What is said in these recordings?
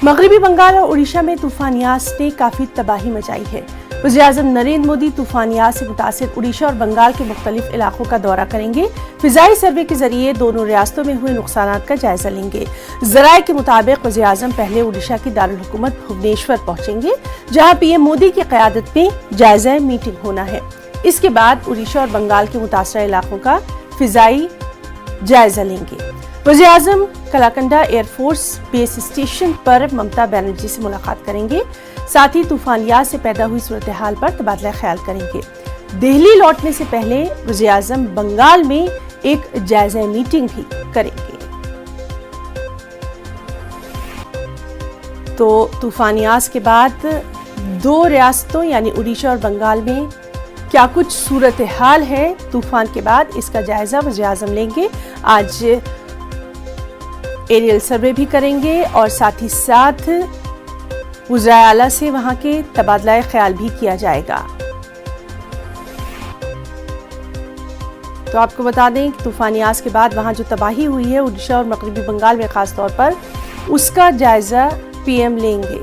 मगरबी बंगाल और उड़ीसा में तूफान यास ने काफी तबाही मचाई है। वज़ीर-ए-आज़म नरेंद्र मोदी तूफान यास से मुतासिर उड़ीसा और बंगाल के मुख्तलिफ इलाकों का दौरा करेंगे। फिजाई सर्वे के जरिए दोनों रियासतों में हुए नुकसान का जायजा लेंगे। ज़राए के मुताबिक वज़ीर-ए-आज़म पहले उड़ीसा की दारुल हुकूमत भुवनेश्वर पहुंचेंगे, जहां पीएम मोदी की क़यादत में जायजा मीटिंग होना है। इसके बाद उड़ीसा और बंगाल के मुतासरा इलाकों का फिजाई जायजा लेंगे। वज़ीर-ए-आज़म कलाकंडा एयरफोर्स बेस स्टेशन पर ममता बनर्जी से मुलाकात करेंगे। साथ ही तूफान यास से पैदा हुई सूरत हाल पर तबादला ख्याल करेंगे। दिल्ली लौटने से पहले वज़ीर-ए-आज़म बंगाल में एक जायजा मीटिंग भी करेंगे। तो तूफान यास के बाद दो रियासतों यानी उड़ीसा और बंगाल में क्या कुछ सूरत हाल है तूफान के बाद, इसका जायजा वज़ीर-ए-आज़म लेंगे। आज एरियल सर्वे भी करेंगे और साथ ही साथ वज़ीर आला से वहां के तबादला ख्याल भी किया जाएगा। तो आपको बता दें कि तूफान यास के बाद वहां जो तबाही हुई है उड़ीसा और मगरबी बंगाल में खास तौर पर, उसका जायजा पीएम लेंगे।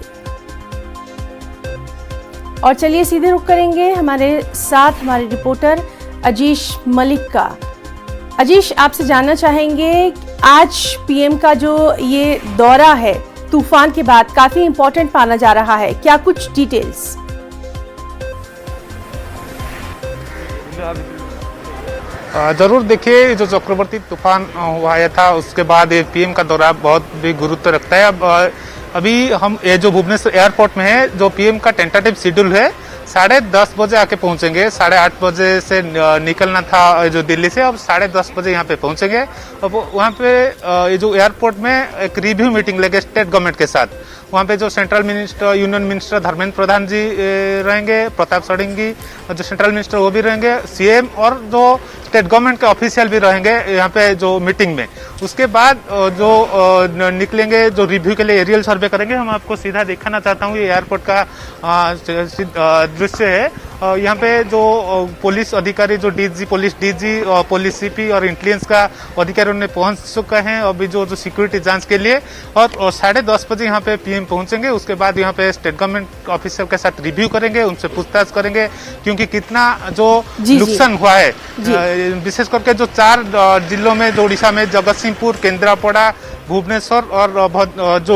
और चलिए सीधे रुख करेंगे हमारे साथ हमारे रिपोर्टर अजीश मलिक का। अजीश, आपसे जानना चाहेंगे आज पीएम का जो ये दौरा है तूफान के बाद काफी इंपॉर्टेंट माना जा रहा है, क्या कुछ डिटेल्स? जरूर देखिए, जो चक्रवर्ती तूफान हुआ था उसके बाद पीएम का दौरा बहुत भी गुरुत्व रखता है। अभी हम ये जो भुवनेश्वर एयरपोर्ट में है, जो पीएम का टेंटेटिव शेड्यूल है 10:30 बजे आके पहुंचेंगे। 8:30 बजे से निकलना था जो दिल्ली से, अब 10:30 बजे यहाँ पे पहुंचेंगे। अब वहाँ पे ये जो एयरपोर्ट में एक रिव्यू मीटिंग लेंगे स्टेट गवर्नमेंट के साथ। वहाँ पे जो central minister union minister Dharmendra Pradhan ji रहेंगे, प्रताप षडंगी जो सेंट्रल मिनिस्टर वो भी रहेंगे, सीएम और जो स्टेट गवर्नमेंट के ऑफिशियल भी रहेंगे यहाँ पे जो मीटिंग में। उसके बाद जो निकलेंगे, जो रिव्यू के लिए एरियल सर्वे करेंगे। हम आपको सीधा दिखाना चाहता हूँ, ये एयरपोर्ट का दृश्य है। यहाँ पे जो पुलिस अधिकारी, जो DG, police DG, police CP और इंटेलिजेंस का अधिकारी उन्हें पहुंच चुका है अभी जो सिक्योरिटी जांच के लिए। और 10:30 बजे यहाँ पे पीएम पहुंचेंगे। उसके बाद यहाँ पे स्टेट गवर्नमेंट ऑफिसर के साथ रिव्यू करेंगे, उनसे पूछताछ करेंगे क्योंकि कितना जो नुकसान हुआ है, विशेष करके जो 4 जिलों में, जो उड़ीसा में जगत सिंहपुर, केंद्रापड़ा, भुवनेश्वर और जो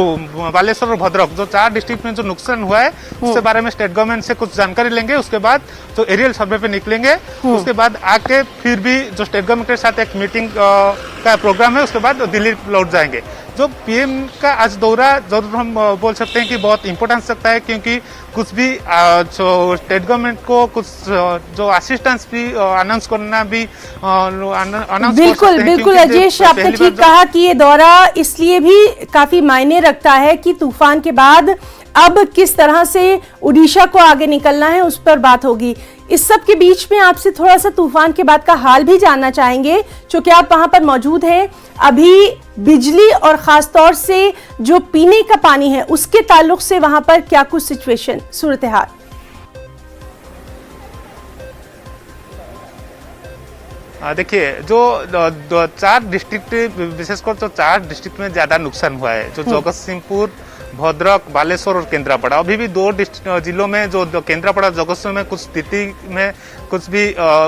बालेश्वर और भद्रक, जो 4 डिस्ट्रिक्ट में जो नुकसान हुआ है उसके बारे में स्टेट गवर्नमेंट से कुछ जानकारी लेंगे। उसके बाद तो एरियल सर्वे पे निकलेंगे। उसके बाद आके फिर भी जो स्टेट गवर्नमेंट के साथ एक मीटिंग का प्रोग्राम है, उसके बाद दिल्ली लौट जाएंगे। जो पीएम का आज दौरा जरूर हम बोल सकते हैं कि बहुत इंपॉर्टेंस रखता है, क्योंकि कुछ भी जो स्टेट गवर्नमेंट को कुछ जो असिस्टेंस भी अनाउंस करना भी अनाउंस बिल्कुल बिल्कुल अजीश, आपने ठीक कहा कि ये दौरा इसलिए भी काफी मायने रखता है कि तूफान के बाद अब किस तरह से उड़ीसा को आगे निकलना है, उस पर बात होगी। इस सब के बीच में आपसे थोड़ा सा तूफान के बाद का हाल भी जानना चाहेंगे, क्योंकि आप वहां पर मौजूद हैं। अभी बिजली और खास तौर से जो पीने का पानी है उसके ताल्लुक से वहां पर क्या कुछ सिचुएशन, सूरत हाल? देखिए, जो 4 डिस्ट्रिक्ट, विशेषकर जो 4 डिस्ट्रिक्ट में ज्यादा नुकसान हुआ है, जो जगत सिंहपुर, भद्रक, बालेश्वर और केंद्रापड़ा। अभी भी 2 जिलों में, जो केंद्रापड़ा, जगतसिंह में कुछ स्थिति में कुछ भी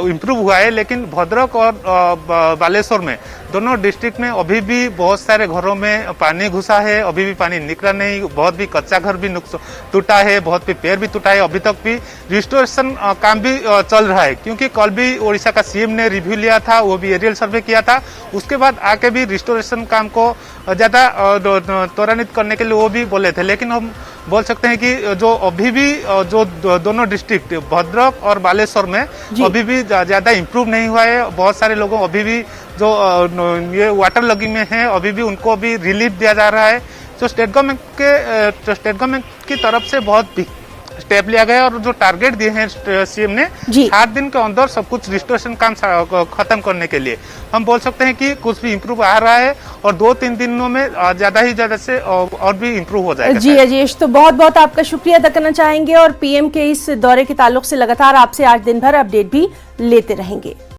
इम्प्रूव हुआ है, लेकिन भद्रक और बालेश्वर में, दोनों डिस्ट्रिक्ट में अभी भी बहुत सारे घरों में पानी घुसा है, अभी भी पानी निकला नहीं। बहुत भी कच्चा घर भी टूटा है, बहुत भी पेड़ भी टूटा है। अभी तक भी रिस्टोरेशन काम भी चल रहा है, क्योंकि कल भी उड़ीसा का सीएम ने रिव्यू लिया था, वो भी एरियल सर्वे किया था। उसके बाद आके भी रिस्टोरेशन काम को ज्यादा त्वरान्वित करने के लिए वो भी बोले थे। लेकिन हम बोल सकते हैं कि जो अभी भी जो दोनों डिस्ट्रिक्ट भद्रक और बालेश्वर में अभी भी ज्यादा इम्प्रूव नहीं हुआ है। बहुत सारे लोगों अभी भी जो ये वाटर लॉगिंग में है, अभी भी उनको भी रिलीफ दिया जा रहा है। जो स्टेट गवर्नमेंट की तरफ से बहुत स्टेप लिया गया और जो टारगेट दिए हैं सीएम ने 7 दिन के अंदर सब कुछ रिस्टोरेशन काम खत्म करने के लिए, हम बोल सकते हैं कि कुछ भी इम्प्रूव आ रहा है और 2-3 दिनों में ज्यादा से और भी इम्प्रूव हो जाएगा। जी अजीश, तो बहुत बहुत आपका शुक्रिया अदा करना चाहेंगे और पीएम के इस दौरे के ताल्लुक से लगातार आपसे आज दिन भर अपडेट भी लेते रहेंगे।